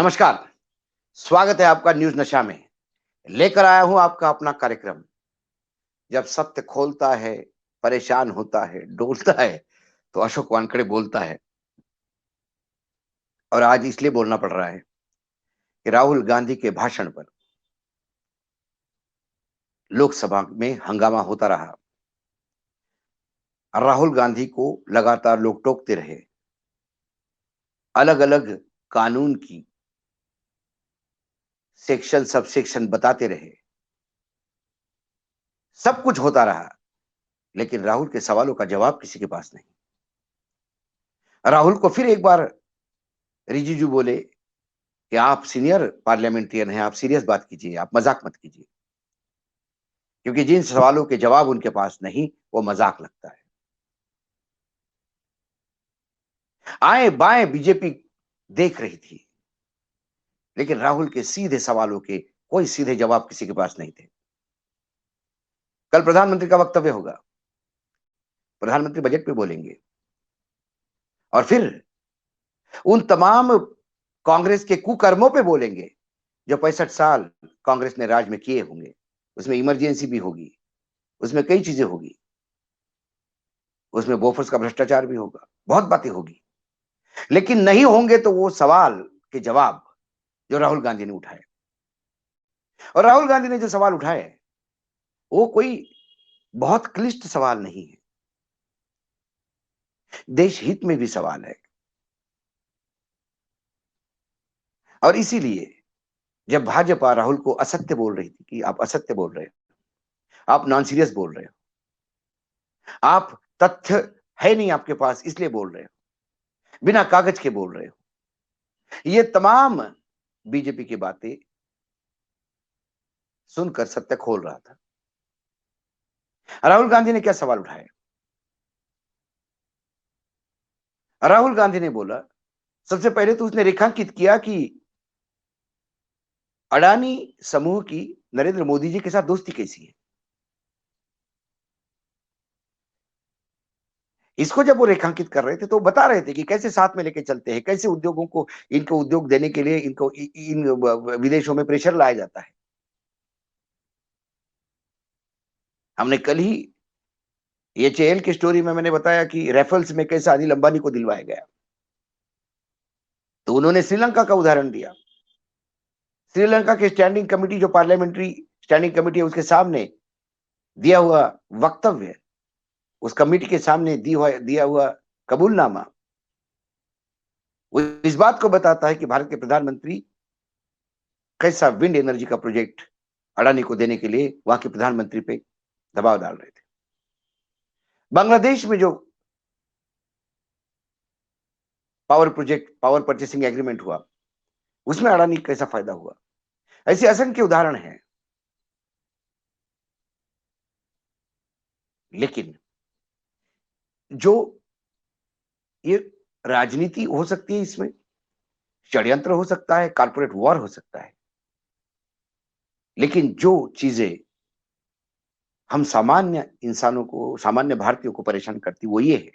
नमस्कार। स्वागत है आपका न्यूज नशा में। लेकर आया हूं आपका अपना कार्यक्रम। जब सत्य खोलता है, परेशान होता है, डोलता है, तो अशोक वानखेड़े बोलता है। और आज इसलिए बोलना पड़ रहा है कि राहुल गांधी के भाषण पर लोकसभा में हंगामा होता रहा। राहुल गांधी को लगातार लोग टोकते रहे, अलग अलग कानून की सेक्शन सब सेक्शन बताते रहे। सब कुछ होता रहा, लेकिन राहुल के सवालों का जवाब किसी के पास नहीं। राहुल को फिर एक बार रिजिजू बोले कि आप सीनियर पार्लियामेंट्रियन हैं, आप सीरियस बात कीजिए, आप मजाक मत कीजिए, क्योंकि जिन सवालों के जवाब उनके पास नहीं, वो मजाक लगता है। आए बाएं बीजेपी देख रही थी, लेकिन राहुल के सीधे सवालों के कोई सीधे जवाब किसी के पास नहीं थे। कल प्रधानमंत्री का वक्तव्य होगा, प्रधानमंत्री बजट पे बोलेंगे, और फिर उन तमाम कांग्रेस के कुकर्मों पे बोलेंगे जो 65 साल कांग्रेस ने राज में किए होंगे। उसमें इमरजेंसी भी होगी, उसमें कई चीजें होगी, उसमें बोफर्स का भ्रष्टाचार भी होगा, बहुत बातें होगी। लेकिन नहीं होंगे तो वो सवाल के जवाब जो राहुल गांधी ने उठाए। और राहुल गांधी ने जो सवाल उठाए वो कोई बहुत क्लिष्ट सवाल नहीं है, देश हित में भी सवाल है। और इसीलिए जब भाजपा राहुल को असत्य बोल रही थी कि आप असत्य बोल रहे हो, आप नॉन सीरियस बोल रहे हो, आप तथ्य है नहीं आपके पास इसलिए बोल रहे हो, बिना कागज के बोल रहे हो, ये तमाम बीजेपी की बातें सुनकर सत्य खोल रहा था। राहुल गांधी ने क्या सवाल उठाए? राहुल गांधी ने बोला, सबसे पहले तो उसने रेखांकित किया कि अडानी समूह की नरेंद्र मोदी जी के साथ दोस्ती कैसी है। इसको जब वो रेखांकित कर रहे थे तो बता रहे थे कि कैसे साथ में लेके चलते हैं, कैसे उद्योगों को, इनको उद्योग देने के लिए इनको इन विदेशों में प्रेशर लाया जाता है। हमने कल ही एचएएल की स्टोरी में मैंने बताया कि रेफल्स में कैसे अनिल अंबानी को दिलवाया गया, तो उन्होंने श्रीलंका का उदाहरण दिया। श्रीलंका की स्टैंडिंग कमेटी, जो पार्लियामेंट्री स्टैंडिंग कमेटी है, उसके सामने दिया हुआ वक्तव्य, उस कमेटी के सामने दिया हुआ कबूलनामा, वो इस बात को बताता है कि भारत के प्रधानमंत्री कैसा विंड एनर्जी का प्रोजेक्ट अडानी को देने के लिए वहां के प्रधानमंत्री पे दबाव डाल रहे थे। बांग्लादेश में जो पावर परचेसिंग एग्रीमेंट हुआ, उसमें अडानी कैसा फायदा हुआ। ऐसे असंख्य उदाहरण हैं। लेकिन जो ये राजनीति हो सकती है, इसमें षड्यंत्र हो सकता है, कारपोरेट वॉर हो सकता है, लेकिन जो चीजें हम सामान्य इंसानों को, सामान्य भारतीयों को परेशान करती, वो ये है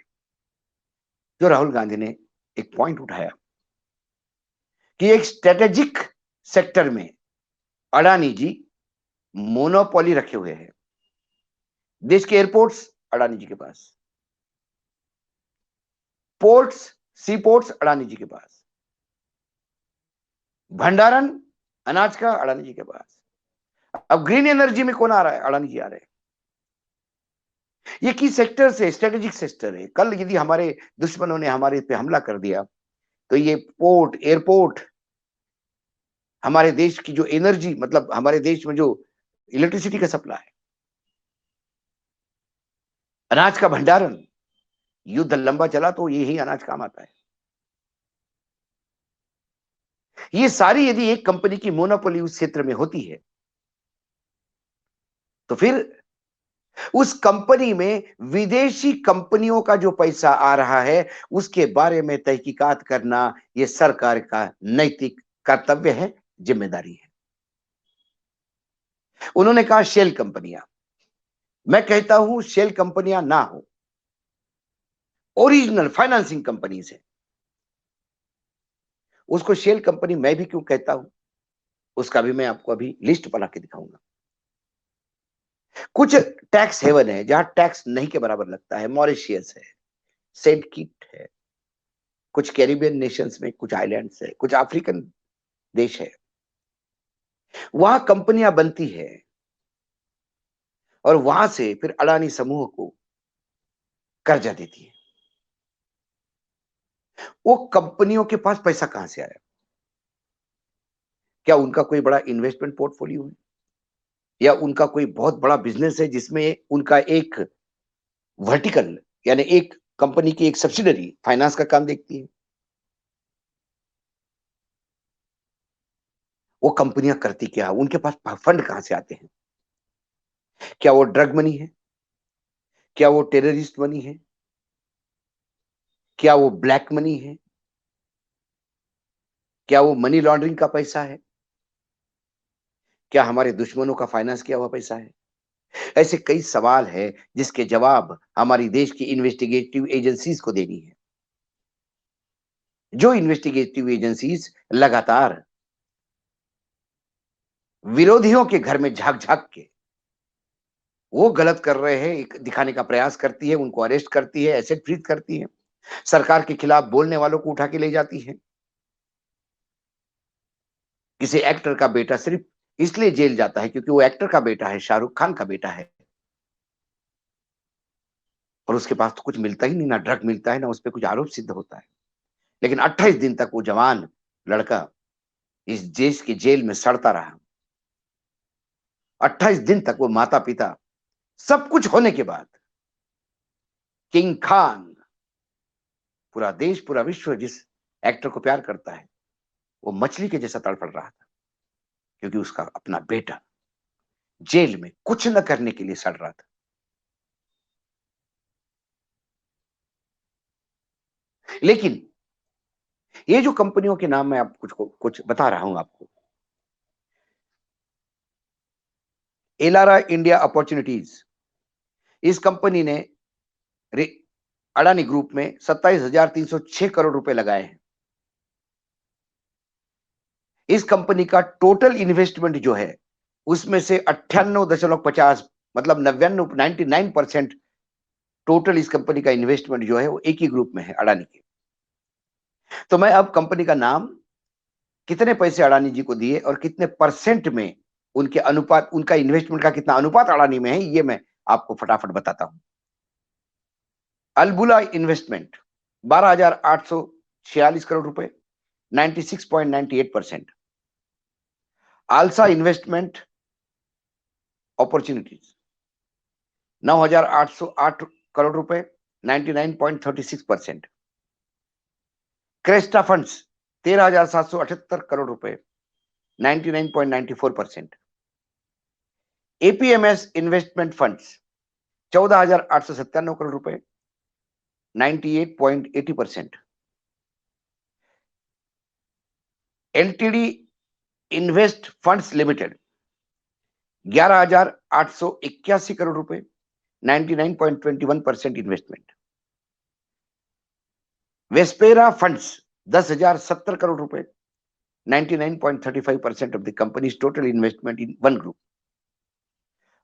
जो राहुल गांधी ने एक पॉइंट उठाया कि एक स्ट्रेटेजिक सेक्टर में अडानी जी मोनोपोली रखे हुए हैं। देश के एयरपोर्ट्स अडानी जी के पास, पोर्ट्स, सी पोर्ट्स अडानी जी के पास, भंडारण अनाज का अडानी जी के पास। अब ग्रीन एनर्जी में कौन आ रहा है? अडानी जी आ रहे हैं। ये की सेक्टर से स्ट्रेटेजिक सेक्टर है। कल यदि हमारे दुश्मनों ने हमारे पे हमला कर दिया तो ये पोर्ट, एयरपोर्ट, हमारे देश की जो एनर्जी, मतलब हमारे देश में जो इलेक्ट्रिसिटी का सप्लाई है, अनाज का भंडारण, युद्ध लंबा चला तो यही अनाज काम आता है। ये सारी यदि एक कंपनी की मोनोपोली उस क्षेत्र में होती है, तो फिर उस कंपनी में विदेशी कंपनियों का जो पैसा आ रहा है, उसके बारे में तहकीकात करना यह सरकार का नैतिक कर्तव्य है, जिम्मेदारी है। उन्होंने कहा शेल कंपनियां, मैं कहता हूं शेल कंपनियां ना हो, ओरिजिनल फाइनेंसिंग कंपनीज है। उसको शेल कंपनी मैं भी क्यों कहता हूं, उसका भी मैं आपको अभी लिस्ट बना के दिखाऊंगा। कुछ टैक्स हेवन है जहां टैक्स नहीं के बराबर लगता है। मॉरिशियस है, सेंट किट है, कुछ कैरिबियन नेशंस में कुछ आइलैंड्स है, कुछ अफ्रीकन देश है। वहां कंपनियां बनती है और वहां से फिर अडानी समूह को कर्जा देती है। वो कंपनियों के पास पैसा कहां से आया? क्या उनका कोई बड़ा इन्वेस्टमेंट पोर्टफोलियो है, या उनका कोई बहुत बड़ा बिजनेस है जिसमें उनका एक वर्टिकल यानी एक कंपनी की एक सब्सिडरी फाइनेंस का काम देखती है? वो कंपनियां करती क्या, उनके पास फंड कहां से आते हैं? क्या वो ड्रग मनी है? क्या वो टेररिस्ट मनी है? क्या वो ब्लैक मनी है? क्या वो मनी लॉन्ड्रिंग का पैसा है? क्या हमारे दुश्मनों का फाइनेंस किया हुआ पैसा है? ऐसे कई सवाल है जिसके जवाब हमारी देश की इन्वेस्टिगेटिव एजेंसीज को देनी है। जो इन्वेस्टिगेटिव एजेंसीज लगातार विरोधियों के घर में झांक झांक के वो गलत कर रहे हैं एक दिखाने का प्रयास करती है, उनको अरेस्ट करती है, एसेट फ्रीज करती है, सरकार के खिलाफ बोलने वालों को उठा के ले जाती है। किसी एक्टर का बेटा सिर्फ इसलिए जेल जाता है क्योंकि वो एक्टर का बेटा है, शाहरुख खान का बेटा है, और उसके पास तो कुछ मिलता ही नहीं, ना ड्रग मिलता है, ना उस पर कुछ आरोप सिद्ध होता है। लेकिन 28 दिन तक वो जवान लड़का इस देश की जेल में सड़ता रहा। 28 दिन तक वो माता पिता सब कुछ होने के बाद, किंग खान, पूरा देश पूरा विश्व जिस एक्टर को प्यार करता है, वो मछली के जैसा तड़फड़ रहा था क्योंकि उसका अपना बेटा जेल में कुछ न करने के लिए सड़ रहा था। लेकिन ये जो कंपनियों के नाम मैं आप कुछ बता रहा हूं आपको, एलारा इंडिया अपॉर्चुनिटीज, इस कंपनी ने अडानी ग्रुप में 27,306 करोड़ रुपए लगाए हैं। इस कंपनी का टोटल इन्वेस्टमेंट जो है उसमें से 98.50 मतलब 99% टोटल इस कंपनी का इन्वेस्टमेंट जो है वो एक ही ग्रुप में है, अडानी के। तो मैं अब कंपनी का नाम, कितने पैसे अडानी जी को दिए और कितने परसेंट में उनके अनुपात, उनका इन्वेस्टमेंट का कितना अनुपात अडानी में है, ये मैं आपको फटाफट बताता हूं। अल्बुला इन्वेस्टमेंट 12,846 करोड़ रुपए, 96.98%। आलसा इन्वेस्टमेंट अपॉर्चुनिटीज 9,808 करोड़ रुपए, 99.36%। क्रेस्टा फंड्स 13,778 करोड़ रुपए, 99.94%। एपीएमएस इन्वेस्टमेंट फंड्स 14,897 करोड़ रुपए, 98.80%। LTD invest funds limited 11,881 crore रुपए, 99.21% इन्वेस्टमेंट। वेस्पेरा फंड्स 10,070 करोड़ रुपए, 99.35% of the company's total investment in one group।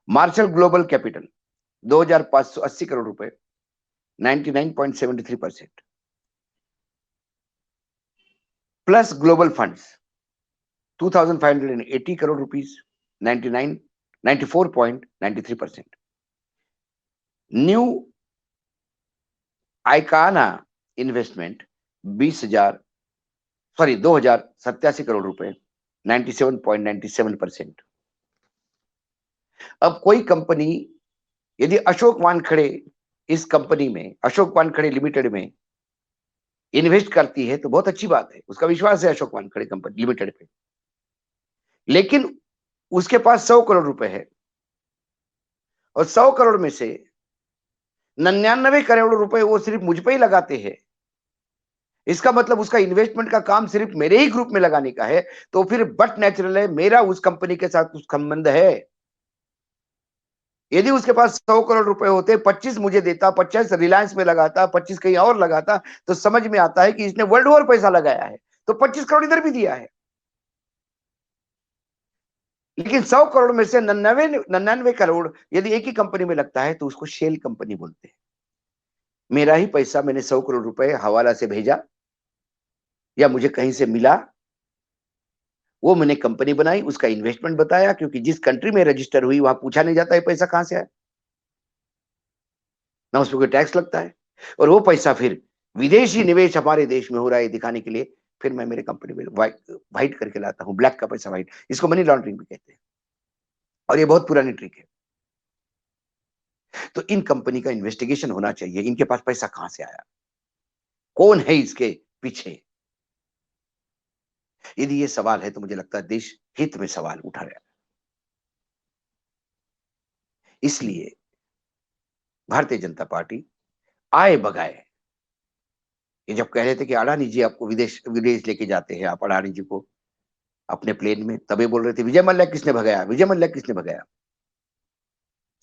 Marshall Global Capital 2,580 crore रुपए, 99.73%। Plus Global Funds 2,580 crore rupees, 94.93%। New आइकाना इन्वेस्टमेंट 2,087 करोड़ रुपए, 97.97%। अब कोई कंपनी यदि अशोक वानखेड़े इस कंपनी में, अशोक वानखेड़े लिमिटेड में इन्वेस्ट करती है तो बहुत अच्छी बात है, उसका विश्वास है अशोक वानखेड़े कंपनी लिमिटेड पे। लेकिन उसके पास 100 करोड़ रुपए है और 100 करोड़ में से 99 करोड़ रुपए वो सिर्फ मुझ पे ही लगाते हैं। इसका मतलब उसका इन्वेस्टमेंट का काम सिर्फ मेरे ही ग्रुप में लगाने का है, तो फिर बट नेचुरल है मेरा उस कंपनी के साथ कुछ संबंध है। यदि उसके पास 100 करोड़ रुपए होते, 25 मुझे देता, 50 रिलायंस में लगाता, 25 कहीं और लगाता, तो समझ में आता है कि इसने वर्ल्ड ओवर पैसा लगाया है। तो 25 करोड़ इधर भी दिया है। लेकिन 100 करोड़ में से 99 करोड़ यदि एक ही कंपनी में लगता है तो उसको शेल कंपनी बोलते हैं। मेरा ही पैसा मैंने 100 करोड़ रुपए हवाला से भेजा या मुझे कहीं से मिला, वो मैंने कंपनी बनाई, उसका इन्वेस्टमेंट बताया, क्योंकि जिस कंट्री में रजिस्टर हुई वहां पूछा नहीं जाता है पैसा कहां से आया, ना उस पर कोई टैक्स लगता है, और वो पैसा फिर विदेशी निवेश हमारे देश में हो रहा है दिखाने के लिए फिर मैं मेरे कंपनी में व्हाइट करके लाता हूं, ब्लैक का पैसा व्हाइट, इसको मनी लॉन्ड्रिंग भी कहते हैं, और ये बहुत पुरानी ट्रिक है। तो इन कंपनी का इन्वेस्टिगेशन होना चाहिए, इनके पास पैसा कहां से आया, कौन है इसके पीछे। यदि ये सवाल है तो मुझे लगता है देश हित में सवाल उठा रहा है। इसलिए भारतीय जनता पार्टी आए बगाए, ये जब कह रहे थे कि अडानी जी आपको विदेश विदेश लेके जाते हैं, आप अडानी जी को अपने प्लेन में, तभी बोल रहे थे विजय मल्ल्या किसने भगाया, विजय मल्ल्या किसने भगाया।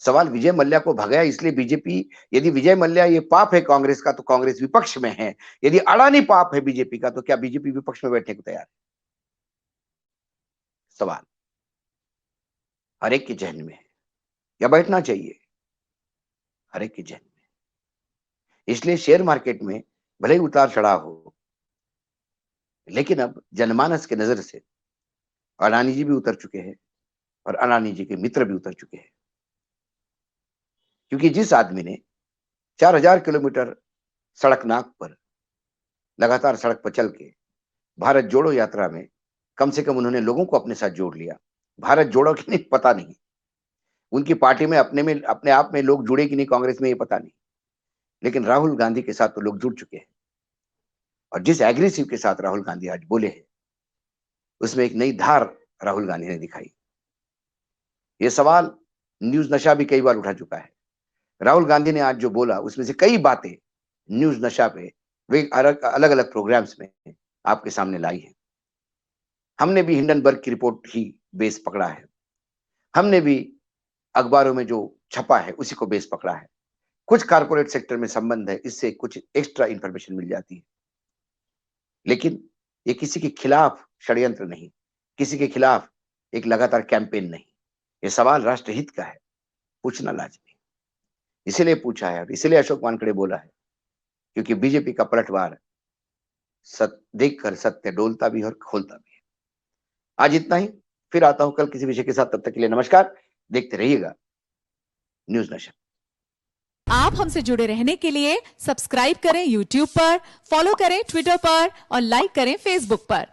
सवाल विजय मल्ल्या को भगाया इसलिए बीजेपी, यदि विजय मल्ल्या ये पाप है कांग्रेस का तो कांग्रेस विपक्ष में है, यदि अडानी पाप है बीजेपी का तो क्या बीजेपी विपक्ष में बैठने को तैयार है। सवाल हर एक के जहन में है, या बैठना चाहिए हर एक के जहन में। इसलिए शेयर मार्केट में भले ही उतार चढ़ाव हो, लेकिन अब जनमानस के नजर से अडानी जी भी उतर चुके हैं और अडानी जी के मित्र भी उतर चुके हैं, क्योंकि जिस आदमी ने 4000 किलोमीटर सड़कनाक पर लगातार सड़क पर चल के भारत जोड़ो यात्रा में कम से कम उन्होंने लोगों को अपने साथ जोड़ लिया, भारत जोड़ो कि नहीं पता नहीं, उनकी पार्टी में अपने आप में लोग जुड़े कि नहीं कांग्रेस में ये पता नहीं, लेकिन राहुल गांधी के साथ तो लोग जुड़ चुके हैं, और जिस एग्रेसिव के साथ राहुल गांधी आज बोले हैं उसमें एक नई धार राहुल गांधी ने दिखाई। ये सवाल न्यूज नशा भी कई बार उठा चुका है, राहुल गांधी ने आज जो बोला उसमें से कई बातें न्यूज नशा पे वे अलग अलग प्रोग्राम्स में आपके सामने लाई है। हमने भी हिंडनबर्ग की रिपोर्ट ही बेस पकड़ा है, हमने भी अखबारों में जो छपा है उसी को बेस पकड़ा है, कुछ कारपोरेट सेक्टर में संबंध है, इससे कुछ एक्स्ट्रा इंफॉर्मेशन मिल जाती है, लेकिन ये किसी के खिलाफ षड्यंत्र नहीं, किसी के खिलाफ एक लगातार कैंपेन नहीं, ये सवाल राष्ट्रहित का है, पूछना लाजमी, इसीलिए पूछा है और इसीलिए अशोक वानखेड़े बोला है, क्योंकि बीजेपी का पलटवार देखकर सत्य डोलता भी और खोलता भी है। आज इतना ही, फिर आता हूं कल किसी विषय के साथ, तब तक के लिए नमस्कार, देखते रहिएगा न्यूज नशा। आप हमसे जुड़े रहने के लिए सब्सक्राइब करें YouTube पर, फॉलो करें ट्विटर पर और लाइक करें Facebook पर।